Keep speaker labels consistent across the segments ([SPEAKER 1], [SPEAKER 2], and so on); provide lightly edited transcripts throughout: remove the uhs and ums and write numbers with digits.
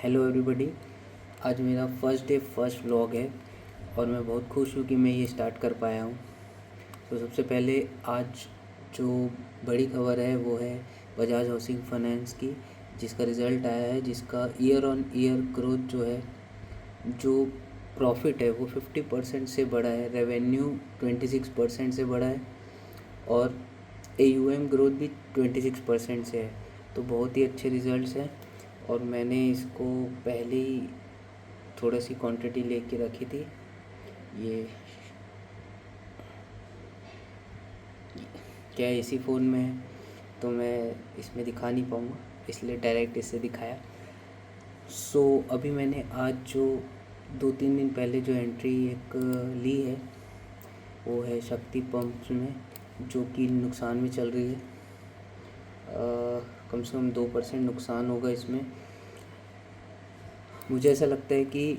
[SPEAKER 1] Hello everybody. आज मेरा first day first vlog है और मैं बहुत खुश हूँ कि मैं ये स्टार्ट कर पाया हूँ। तो सबसे पहले आज जो बड़ी खबर है वो है बजाज हाउसिंग फाइनेंस की, जिसका रिज़ल्ट आया है, जिसका ईयर ऑन ईयर ग्रोथ जो है, जो प्रॉफिट है वो 50% से बढ़ा है, रेवेन्यू 26% से बढ़ा है और AUM ग्रोथ भी 26% से है। तो बहुत ही अच्छे रिज़ल्ट्स हैं और मैंने इसको पहले ही थोड़ा सी क्वांटिटी लेके रखी थी। ये क्या इसी फ़ोन में है तो मैं इसमें दिखा नहीं पाऊँगा, इसलिए डायरेक्ट इससे दिखाया। अभी मैंने आज जो 2-3 दिन पहले जो एंट्री एक ली है वो है शक्ति पंप्स में, जो कि नुकसान में चल रही है। कम से कम 2% नुकसान होगा इसमें। मुझे ऐसा लगता है कि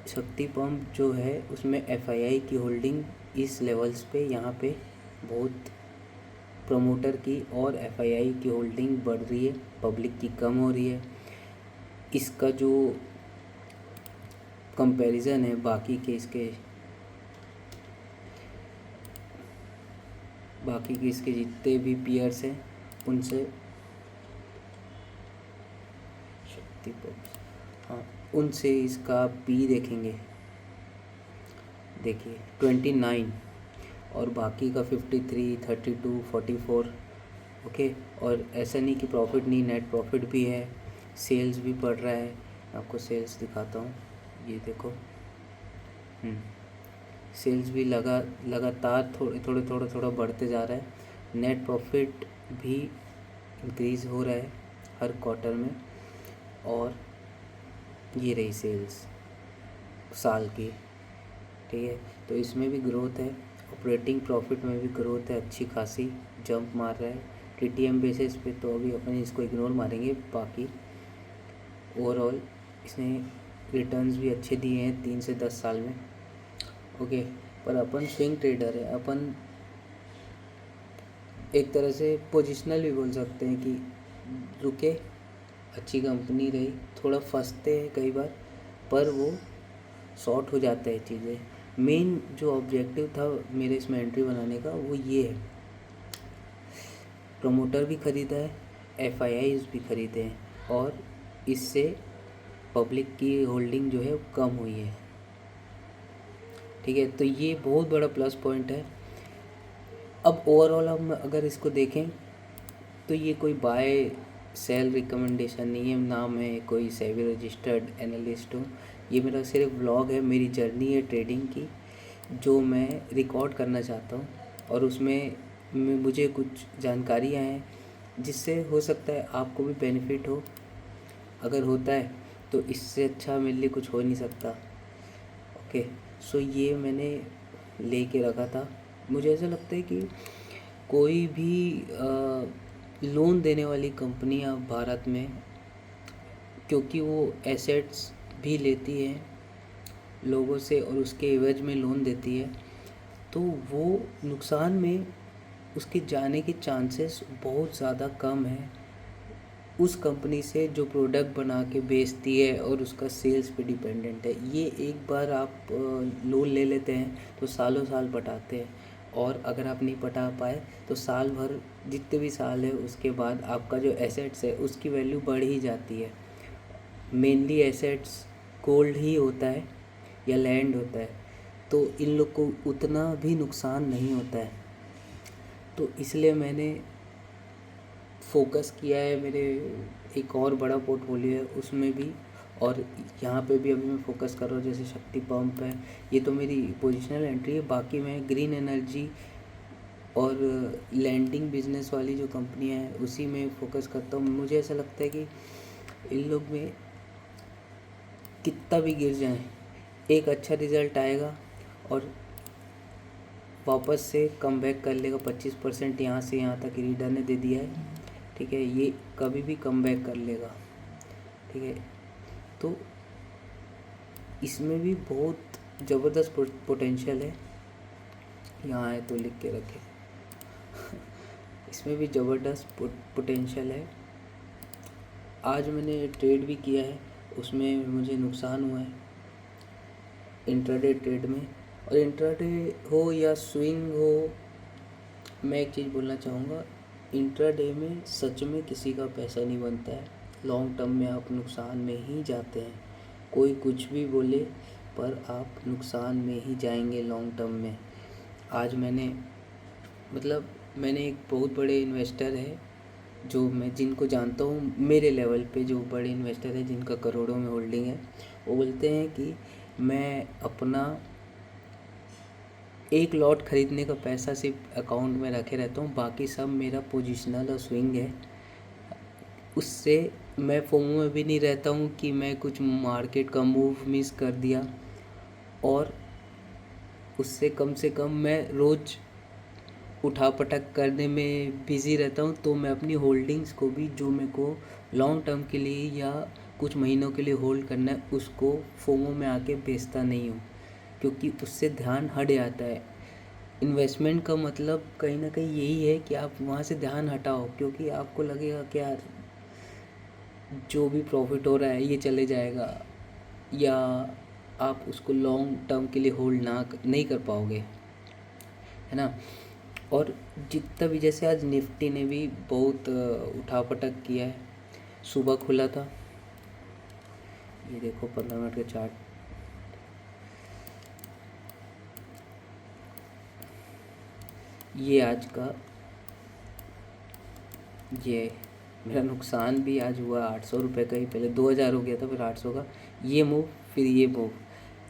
[SPEAKER 1] शक्ति पंप जो है उसमें FII की होल्डिंग इस लेवल्स पे यहाँ पे बहुत प्रमोटर की और FII की होल्डिंग बढ़ रही है, पब्लिक की कम हो रही है। इसका जो कंपैरिजन है बाकी के इसके जितने भी पीयर्स हैं उनसे, शक्ति पंप, हाँ, उनसे इसका पी देखेंगे, देखिए 29 और बाकी का 53, 32, 44। ओके, और ऐसा नहीं कि प्रॉफिट नहीं, नेट प्रॉफिट भी है, सेल्स भी बढ़ रहा है। आपको सेल्स दिखाता हूँ, ये देखो, सेल्स भी लगातार थोड़ा बढ़ते जा रहा है। नेट प्रॉफिट भी इंक्रीज़ हो रहा है हर क्वार्टर में। और ये रही सेल्स साल की, ठीक है, तो इसमें भी ग्रोथ है। ऑपरेटिंग प्रॉफिट में भी ग्रोथ है, अच्छी खासी जंप मार रहा है। TTM बेसिस पे तो अभी अपन इसको इग्नोर मारेंगे। बाकी ओवरऑल इसने रिटर्न्स भी अच्छे दिए हैं 3 से 10 साल में। ओके, पर अपन स्विंग ट्रेडर है, अपन एक तरह से पोजिशनल भी बोल सकते हैं कि रुके, अच्छी कंपनी रही, थोड़ा फंसते हैं कई बार, पर वो शॉर्ट हो जाता है चीज़ें। मेन जो ऑब्जेक्टिव था मेरे इसमें एंट्री बनाने का वो ये है, प्रमोटर भी ख़रीदा है, FIIs भी ख़रीदे हैं और इससे पब्लिक की होल्डिंग जो है वो कम हुई है, ठीक है। तो ये बहुत बड़ा प्लस पॉइंट है। अब ओवरऑल हम अगर इसको देखें तो ये कोई बाय सेल रिकमेंडेशन नहीं है, ना मैं कोई सेबी रजिस्टर्ड एनालिस्ट हूँ। ये मेरा सिर्फ व्लॉग है, मेरी जर्नी है ट्रेडिंग की, जो मैं रिकॉर्ड करना चाहता हूँ और उसमें मुझे कुछ जानकारियाँ हैं जिससे हो सकता है आपको भी बेनिफिट हो। अगर होता है तो इससे अच्छा मेरे लिए कुछ हो नहीं सकता। ओके, ये मैंने लेके रखा था। मुझे ऐसा लगता है कि कोई भी लोन देने वाली कंपनियां भारत में, क्योंकि वो एसेट्स भी लेती है लोगों से और उसके एवज में लोन देती है, तो वो नुकसान में उसके जाने के चांसेस बहुत ज़्यादा कम है उस कंपनी से जो प्रोडक्ट बना के बेचती है और उसका सेल्स पे डिपेंडेंट है। ये एक बार आप लोन ले लेते हैं तो सालों साल पटाते हैं, और अगर आप नहीं पटा पाए तो साल भर जितने भी साल है उसके बाद आपका जो एसेट्स है उसकी वैल्यू बढ़ ही जाती है। मेनली एसेट्स गोल्ड ही होता है या लैंड होता है, तो इन लोग को उतना भी नुकसान नहीं होता है। तो इसलिए मैंने फोकस किया है, मेरे एक और बड़ा पोर्टफोलियो है उसमें भी, और यहाँ पे भी अभी मैं फोकस कर रहा हूँ। जैसे शक्ति पंप है, ये तो मेरी पोजिशनल एंट्री है। बाकी मैं ग्रीन एनर्जी और लैंडिंग बिजनेस वाली जो कंपनियाँ हैं उसी में फोकस करता हूँ। मुझे ऐसा लगता है कि इन लोग में कितना भी गिर जाए एक अच्छा रिज़ल्ट आएगा और वापस से कम बैक कर लेगा। 25% यहाँ से यहाँ तक रीडर ने दे दिया है, ठीक है, ये कभी भी कम बैक कर लेगा, ठीक है। तो इसमें भी बहुत ज़बरदस्त पोटेंशियल है, यहाँ है तो लिख के रखे इसमें भी ज़बरदस्त पोटेंशियल है। आज मैंने ट्रेड भी किया है उसमें मुझे नुकसान हुआ है इंट्राडे ट्रेड में। और इंट्राडे हो या स्विंग हो, मैं एक चीज़ बोलना चाहूँगा, इंट्राडे में सच में किसी का पैसा नहीं बनता है। लॉन्ग टर्म में आप नुकसान में ही जाते हैं। कोई कुछ भी बोले पर आप नुकसान में ही जाएंगे लॉन्ग टर्म में। आज मैंने एक बहुत बड़े इन्वेस्टर है जो मैं जिनको जानता हूँ, मेरे लेवल पे जो बड़े इन्वेस्टर है जिनका करोड़ों में होल्डिंग है, वो बोलते हैं कि मैं अपना एक लॉट ख़रीदने का पैसा सिर्फ अकाउंट में रखे रहता हूँ, बाकी सब मेरा पोजिशनल और स्विंग है। उससे मैं फोमो में भी नहीं रहता हूँ कि मैं कुछ मार्केट का मूव मिस कर दिया, और उससे कम से कम मैं रोज़ उठा पटक करने में बिज़ी रहता हूँ। तो मैं अपनी होल्डिंग्स को भी, जो मेरे को लॉन्ग टर्म के लिए या कुछ महीनों के लिए होल्ड करना है, उसको फोमो में आके बेचता नहीं हूँ, क्योंकि उससे ध्यान हट जाता है। इन्वेस्टमेंट का मतलब कहीं ना कहीं यही है कि आप वहाँ से ध्यान हटाओ, क्योंकि आपको लगेगा कि यार जो भी प्रॉफिट हो रहा है ये चले जाएगा, या आप उसको लॉन्ग टर्म के लिए होल्ड नहीं कर पाओगे, है ना। और जितना भी, जैसे आज निफ्टी ने भी बहुत उठापटक किया है। सुबह खुला था, ये देखो 15 मिनट का चार्ट, ये आज का, ये मेरा नुकसान भी आज हुआ 800 रुपये का ही। पहले 2000 हो गया था, फिर 800 का ये मूव, फिर ये मूव।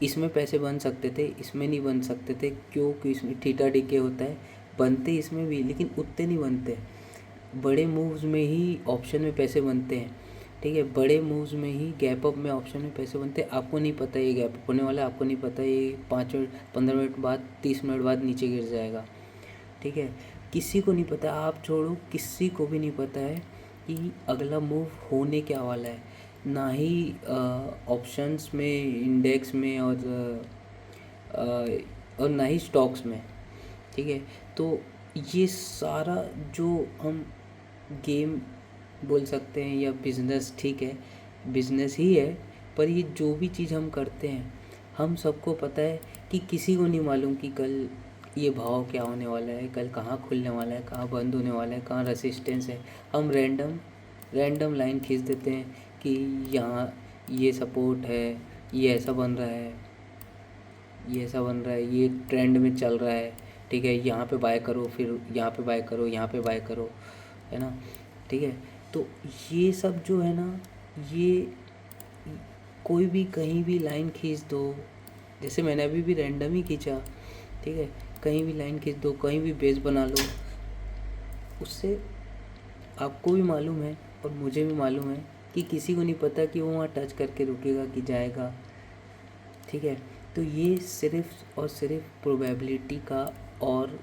[SPEAKER 1] इसमें पैसे बन सकते थे, इसमें नहीं बन सकते थे, क्योंकि इसमें थीटा डीके होता है। बनते इसमें भी, लेकिन उतने नहीं बनते। बड़े मूव्स में ही ऑप्शन में पैसे बनते हैं, ठीक है। बड़े मूव्स में ही, गैप अप में ऑप्शन में पैसे बनते हैं। आपको नहीं पता ये गैप अप होने वाला है, आपको नहीं पता ये 5 मिनट 15 मिनट बाद 30 मिनट बाद नीचे गिर जाएगा, ठीक है। किसी को नहीं पता, आप छोड़ो, किसी को भी नहीं पता है कि अगला मूव होने क्या वाला है। ना ही ऑप्शंस में, इंडेक्स में, और ना ही स्टॉक्स में, ठीक है। तो ये सारा जो हम गेम बोल सकते हैं, या बिज़नेस, ठीक है, बिज़नेस ही है, पर ये जो भी चीज़ हम करते हैं, हम सबको पता है कि किसी को नहीं मालूम कि कल ये भाव क्या होने वाला है, कल कहाँ खुलने वाला है, कहाँ बंद होने वाला है, कहाँ रेसिस्टेंस है। हम रैंडम लाइन खींच देते हैं कि यहाँ ये सपोर्ट है, ये ऐसा बन रहा है, ये ऐसा बन रहा है, ये ट्रेंड में चल रहा है, ठीक है, यहाँ पे बाय करो, फिर यहाँ पे बाय करो, यहाँ पे बाय करो, है ना, ठीक है। तो ये सब जो है ना, ये कोई भी कहीं भी लाइन खींच दो, जैसे मैंने अभी भी रैंडम ही खींचा, ठीक है, कहीं भी लाइन खींच दो, कहीं भी बेस बना लो, उससे आपको भी मालूम है और मुझे भी मालूम है कि किसी को नहीं पता कि वो वहाँ टच करके रुकेगा कि जाएगा, ठीक है। तो ये सिर्फ और सिर्फ प्रोबेबिलिटी का और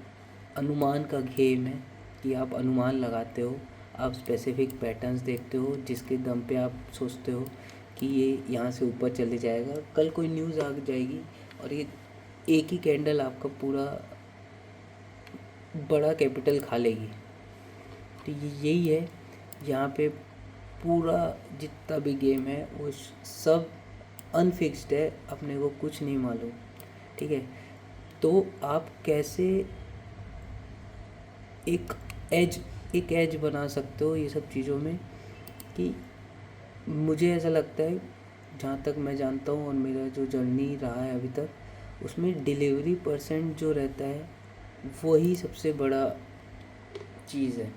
[SPEAKER 1] अनुमान का गेम है, कि आप अनुमान लगाते हो, आप स्पेसिफिक पैटर्न्स देखते हो, जिसके दम पे आप सोचते हो कि ये यहाँ से ऊपर चले जाएगा। कल कोई न्यूज़ आ जाएगी और ये एक ही कैंडल आपका पूरा बड़ा कैपिटल खा लेगी। तो ये यही है, यहाँ पे पूरा जितना भी गेम है वो सब अनफिक्स्ड है, अपने को कुछ नहीं मालूम, ठीक है। तो आप कैसे एक एज बना सकते हो ये सब चीज़ों में, कि मुझे ऐसा लगता है, जहाँ तक मैं जानता हूँ और मेरा जो जर्नी रहा है अभी तक, उसमें डिलीवरी परसेंट जो रहता है वही सबसे बड़ा चीज़ है।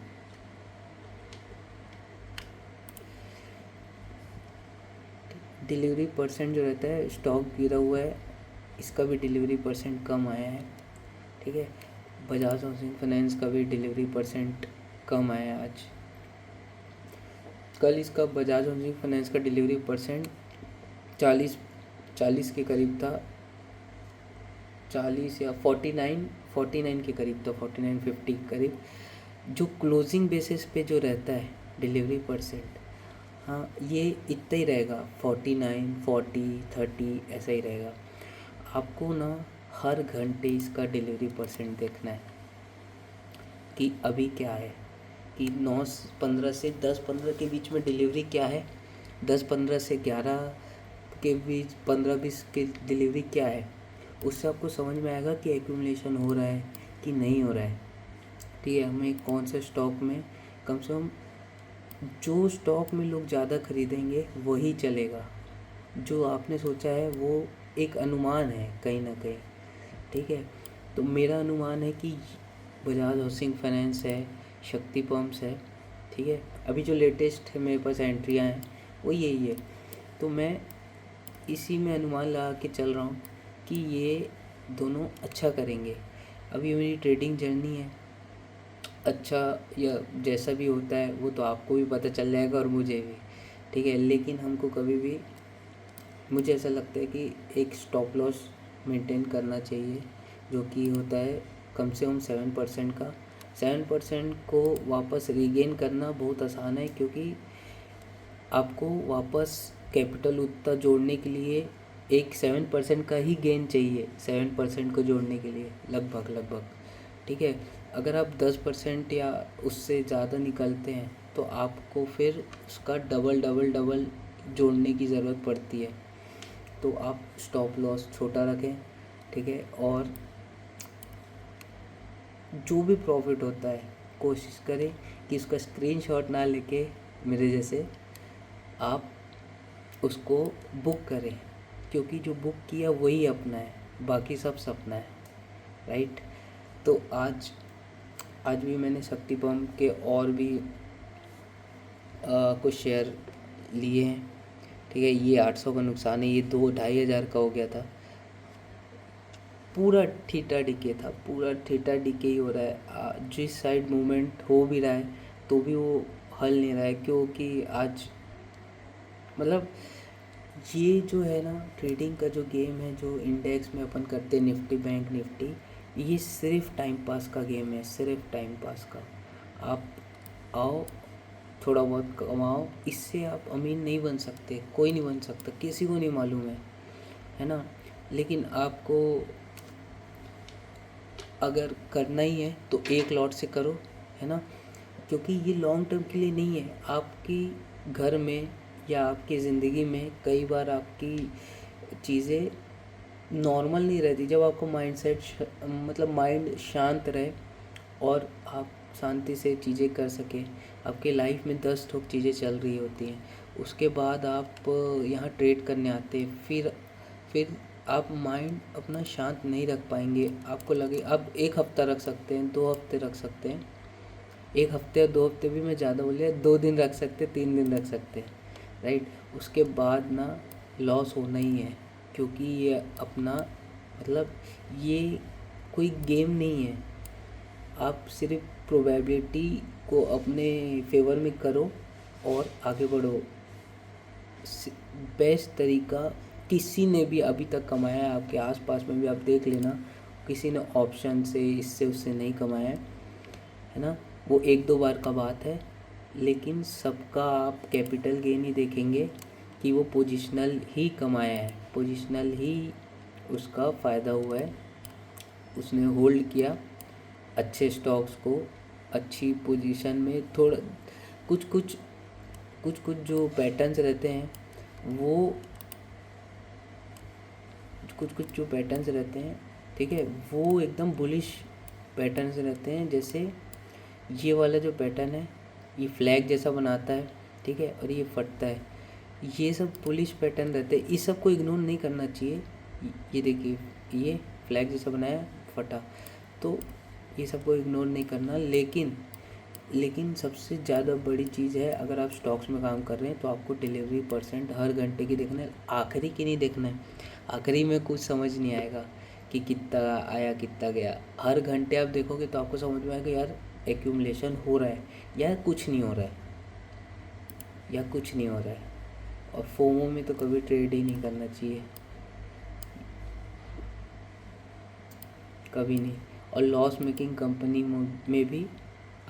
[SPEAKER 1] डिलीवरी परसेंट जो रहता है, स्टॉक गिरा हुआ है, इसका भी डिलीवरी परसेंट कम आया है, ठीक है। बजाज हाउसिंग फाइनेंस का भी डिलीवरी परसेंट कम आया है आज। कल इसका बजाज हाउसिंग फाइनेंस का डिलीवरी परसेंट 40 के करीब था, 40 या 49 के करीब था, 49-50 के करीब। जो क्लोजिंग बेसिस पे जो रहता है डिलीवरी परसेंट, हाँ, ये इतना ही रहेगा, 49, 40, 30 ऐसा ही रहेगा। आपको ना हर घंटे इसका डिलीवरी परसेंट देखना है कि अभी क्या है, कि 9:15 से 10:15 के बीच में डिलीवरी क्या है, 10-15 से 11 के बीच, 15-20 की डिलीवरी क्या है, उससे आपको समझ में आएगा कि एक्यूमुलेशन हो रहा है कि नहीं हो रहा है। ठीक है, हमें कौन से स्टॉक में, कम से कम जो स्टॉक में लोग ज़्यादा खरीदेंगे वही चलेगा। जो आपने सोचा है वो एक अनुमान है कहीं ना कहीं। ठीक है, तो मेरा अनुमान है कि बजाज हाउसिंग फाइनेंस है, शक्ति पम्प्स है। ठीक है, अभी जो लेटेस्ट है मेरे पास एंट्रियाँ हैं वो यही है। तो मैं इसी में अनुमान लगा के चल रहा हूँ कि ये दोनों अच्छा करेंगे। अभी मेरी ट्रेडिंग जर्नी है, अच्छा या जैसा भी होता है वो तो आपको भी पता चल जाएगा और मुझे भी। ठीक है, लेकिन हमको कभी भी, मुझे ऐसा लगता है कि एक स्टॉप लॉस मेंटेन करना चाहिए, जो कि होता है कम से कम 7% का। 7% को वापस रीगेन करना बहुत आसान है, क्योंकि आपको वापस कैपिटल उतना जोड़ने के लिए एक 7% का ही गेन चाहिए, 7% को जोड़ने के लिए लगभग। ठीक है, अगर आप 10% या उससे ज़्यादा निकलते हैं तो आपको फिर उसका डबल जोड़ने की ज़रूरत पड़ती है। तो आप स्टॉप लॉस छोटा रखें। ठीक है, और जो भी प्रॉफिट होता है कोशिश करें कि उसका स्क्रीनशॉट ना लेके मेरे जैसे आप उसको बुक करें, क्योंकि जो बुक किया वही अपना है, बाकी सब सपना है। राइट, तो आज भी मैंने शक्ति पंप के और भी कुछ शेयर लिए हैं। ठीक है, ये 800 का नुकसान है, ये 2-2,500 का हो गया था। पूरा थीटा डीके था, पूरा थीटा डीके ही हो रहा है। जिस साइड मूवमेंट हो भी रहा है तो भी वो हल नहीं रहा है, क्योंकि आज मतलब ये जो है ना, ट्रेडिंग का जो गेम है, जो इंडेक्स में अपन करते हैं निफ्टी बैंक निफ्टी, ये सिर्फ टाइम पास का गेम है, सिर्फ टाइम पास का। आप आओ, थोड़ा बहुत कमाओ, इससे आप अमीर नहीं बन सकते, कोई नहीं बन सकता, किसी को नहीं मालूम है ना। लेकिन आपको अगर करना ही है तो एक लॉट से करो, है ना, क्योंकि ये लॉन्ग टर्म के लिए नहीं है। आपकी घर में या आपकी ज़िंदगी में कई बार आपकी चीज़ें नॉर्मल नहीं रहती, जब आपको मतलब माइंड शांत रहे और आप शांति से चीज़ें कर सकें। आपके लाइफ में 10 ठोक चीज़ें चल रही होती हैं, उसके बाद आप यहाँ ट्रेड करने आते हैं, फिर आप माइंड अपना शांत नहीं रख पाएंगे। आपको लगे आप 1 हफ़्ता रख सकते हैं, 2 हफ्ते रख सकते हैं, 1 हफ्ते या 2 हफ्ते भी मैं ज़्यादा बोल लिया, 2 दिन रख सकते, 3 दिन रख सकते हैं। राइट, उसके बाद ना लॉस होना ही है, क्योंकि ये अपना मतलब ये कोई गेम नहीं है। आप सिर्फ प्रोबेबिलिटी को अपने फेवर में करो और आगे बढ़ो। बेस्ट तरीका किसी ने भी अभी तक कमाया है, आपके आसपास में भी आप देख लेना, किसी ने ऑप्शन से इससे उससे नहीं कमाया है ना। वो 1-2 बार का बात है, लेकिन सबका आप कैपिटल गेन ही देखेंगे कि वो पोजिशनल ही कमाया है, पोजिशनल ही उसका फ़ायदा हुआ है। उसने होल्ड किया अच्छे स्टॉक्स को, अच्छी पोजीशन में, थोड़ा कुछ जो पैटर्न्स रहते हैं वो कुछ जो पैटर्न्स रहते हैं, ठीक है, वो एकदम बुलिश पैटर्न्स रहते हैं। जैसे ये वाला जो पैटर्न है, ये फ्लैग जैसा बनाता है, ठीक है, और ये फटता है, ये सब बुलिश पैटर्न रहते हैं। इस सब को इग्नोर नहीं करना चाहिए। ये देखिए, ये फ्लैग जैसा बनाया, फटा, तो ये सब को इग्नोर नहीं करना। लेकिन सबसे ज़्यादा बड़ी चीज़ है, अगर आप स्टॉक्स में काम कर रहे हैं तो आपको डिलीवरी परसेंट हर घंटे की देखना है, आखिरी की नहीं देखना है। आखिरी में कुछ समझ नहीं आएगा कि कितना आया कितना गया। हर घंटे आप देखोगे तो आपको समझ में आएगा यार एक्यूमुलेशन हो रहा है या कुछ नहीं हो रहा है, और फोमो में तो कभी ट्रेड ही नहीं करना चाहिए, कभी नहीं। और लॉस मेकिंग कंपनी में भी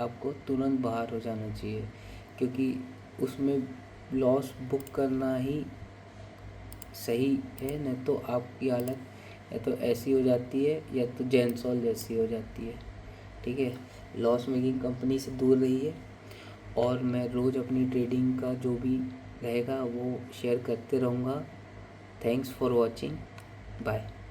[SPEAKER 1] आपको तुरंत बाहर हो जाना चाहिए, क्योंकि उसमें लॉस बुक करना ही सही है, नहीं तो आपकी हालत या तो ऐसी हो जाती है या तो जेंसॉल जैसी हो जाती है। ठीक है, लॉस मेकिंग कंपनी से दूर रहिए। और मैं रोज़ अपनी ट्रेडिंग का जो भी रहेगा वो शेयर करते रहूँगा। Thanks for watching, bye.